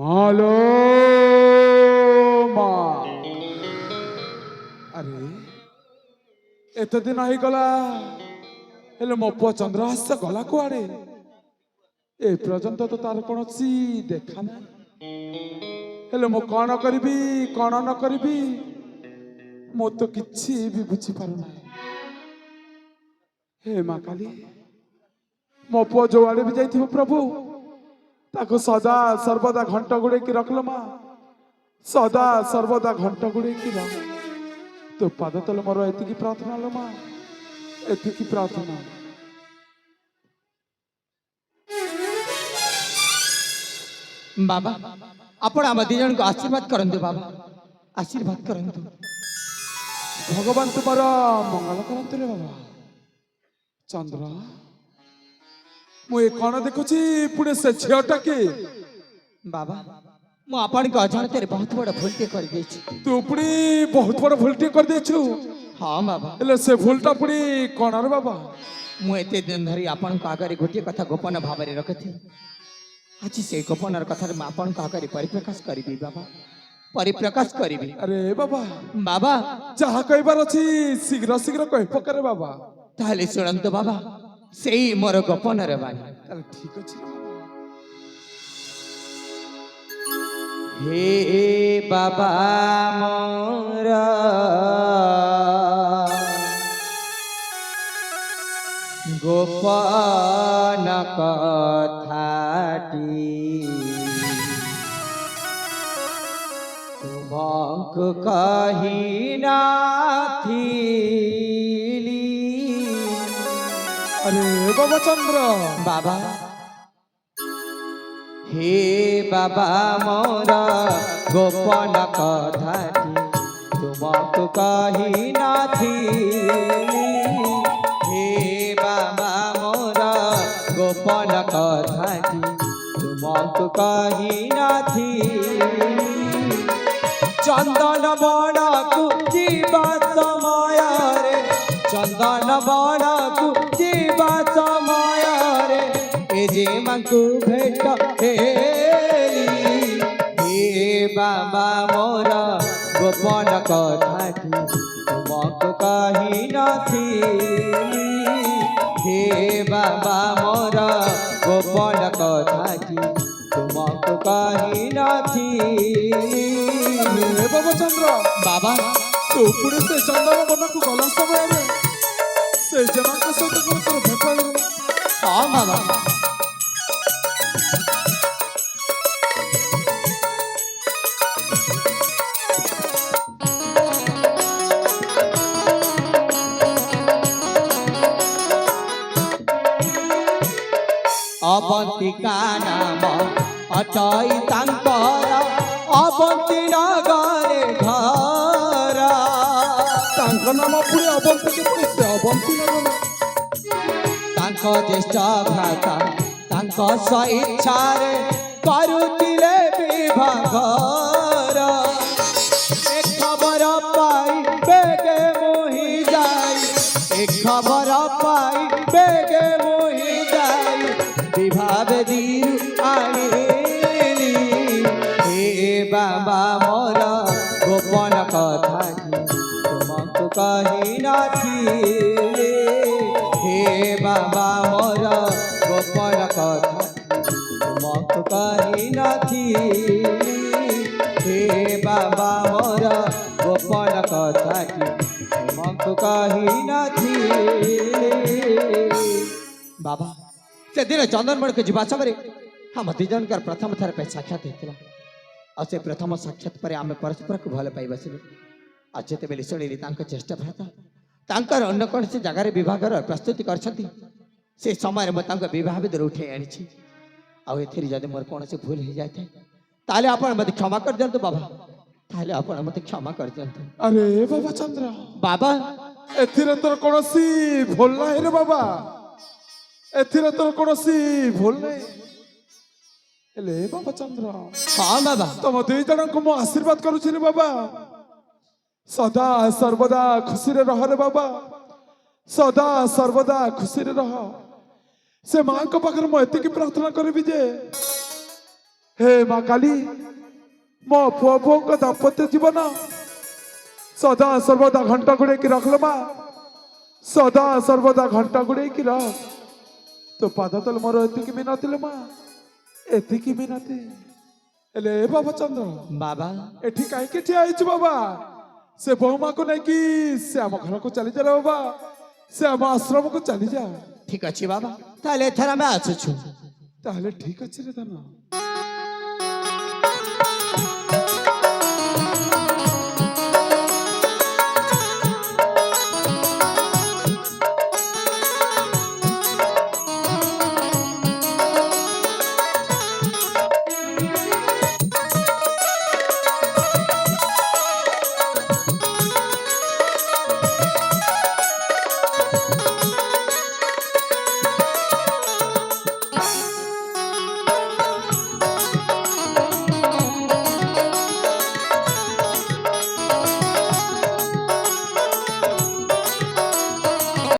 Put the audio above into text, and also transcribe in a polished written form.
मालो मा अरे एत दिन हो गला हेले मो पुआ चंद्रहास गला कुआड़े ए पर्यंत तो तार कौन देखा ना हेले मो कौन करी कौन न करी मो तो किछि भी बुझी पारना हे माँ काली मो पुआ जो आड़े भी जाइथिबो प्रभु ताको सदा सर्वदा घंट गुड़े की रखलो माँ सदा सर्वदा घंट गुड़े की रख तो पाद तले मोर एतिकी प्रार्थना लो माँ एतिकी प्रार्थना बाबा आपण आम दी जन को आशीर्वाद करंतु बाबा आशीर्वाद करंतु भगवान तुम्हारा मंगल करंतु रे बाबा चंद्र मु कौन देखुची पुणे से झीटा के बाबा मु आपण को अजाणते बहुत बड़ भूलटे कर देछि तू पुणी बहुत बड़ भूलटे कर देछु हां बाबा एले से भूलटा पुणी कौन रे बाबा मु एते दिन धरी आपण को आगरे गोटे कथा गोपन भाव रे रखथि आज से गोपनर कथा रे आपण को आगरे परिप्रकाश करबी बाबा परिप्रकाश करबी अरे बाबा बाबा जहा कहबार अछि शीघ्र शीघ्र कह पकरे बाबा ताले सुनंत बाबा सेई मोर गोपन रे बानी अरे ठीक अछि हे बाबा मोर गोपन कथाटी तुमक कही नाथिली अरे बाबा चंद्र बाबा हे बाबा मोर गोपन कथाटी तुमक कही नाथिली हे बाबा मोर गोपन कथाटी तुमक कही नाथिली चंदन बड़कू जीवा समय रे चंदन बड़कू जीवा समय रे ए जे मांकू भेट हेली हे बाबा मोर गोपन कथाटी तुमक कही नथिली हे बाबा मोर गोपन कथाटी तुमक कही नथिली बाबा चंद्र बाबा तू पुणे से चंदन बन को गला समय रे से जना के सहित तोर भेट लागला हाँ बाबा अवंतिका नाम अटई तांकर अवंती नगरे घर तांका नाम पुणे अवंती के पुणे से अवंती नगर तांक ज्येष्ठ भ्राता तांक स्वेच्छारे करुतिले विभाघर एक खबर पाई बेगे मोहि जाई एक खबर पाई बेगे मोहि जाई विभाव दीरु आनिली हे बाबा मोर गोपन कथाटी तुमक कही नथिली हे बाबा मोर गोपन कथाटी तुमक कही नथिली हे बाबा मोर गोपन कथाटी तुमक कही नथिली बाबा से दिन चंदनगढ़ के जीवा समय हम दिजन कर प्रथम थर पे साक्षात होता और से प्रथम साक्षात पर आम परस्पर को भल पाई बसिलु आज जिते बेले शुणिली ज्येष्ठ भ्राता तांकर अन्य कौन से जगार विभागर प्रस्तुति करछंती से समय में विवाह विधि उठे आनी आउ जदि मोर कौन से भूल हो जाए ताले आपण मत क्षमा कर दियंतु बाबा ताले आपण मत क्षमा कर दियंतु अरे बाबा चंद्र बाबा एथिरे तोर कोनसी भूल नाही रे बाबा एथिरे तोर कोनसी भूल नाही एले बाबा चंद्र हाँ बाबा तुम दुई जन को मो आशीर्वाद करूछि रे बाबा सदा सर्वदा खुशी रे रह रे बाबा सदा सर्वदा खुशी रे रह से मां को पाखर मो एतिकी प्रार्थना करबी जे हे ମା କାলী ମୋ ପୁଅ ବୋଉଙ୍କ ଦାମ୍ପତ୍ୟ ଜୀବନ ସଦା ସର୍ବଦା ଘଣ୍ଟା ଗୁଡେଇକି ରଖିଲ ମା ସଦା ସର୍ବଦା ଘଣ୍ଟା ଗୁଡେଇକି ରଖ ତୋ ପାଦ ତଳେ ମୋର ଏତିକି ମିନତି ଲୋ ମା ଏତିକି ମିନତି ହେଲେ ଏ ବାବା ଚନ୍ଦ୍ର ବାବା ଏଠି କାହିଁକି ଠିଆ ହେଇଛୁ ବାବା ସେ ବୋହୂମାକୁ ନେଇକି ସେ ଆମ ଘରକୁ ଚାଲିଯା ରେ ବାବା ସେ ଆମ ଆଶ୍ରମକୁ ଚାଲିଯା ଠିକ ଅଛି ବାବା ତାହେଲେ ଏଥର ଆମେ ଆସୁଛୁ ତାହେଲେ ଠିକ ଅଛି ରେ ଧନ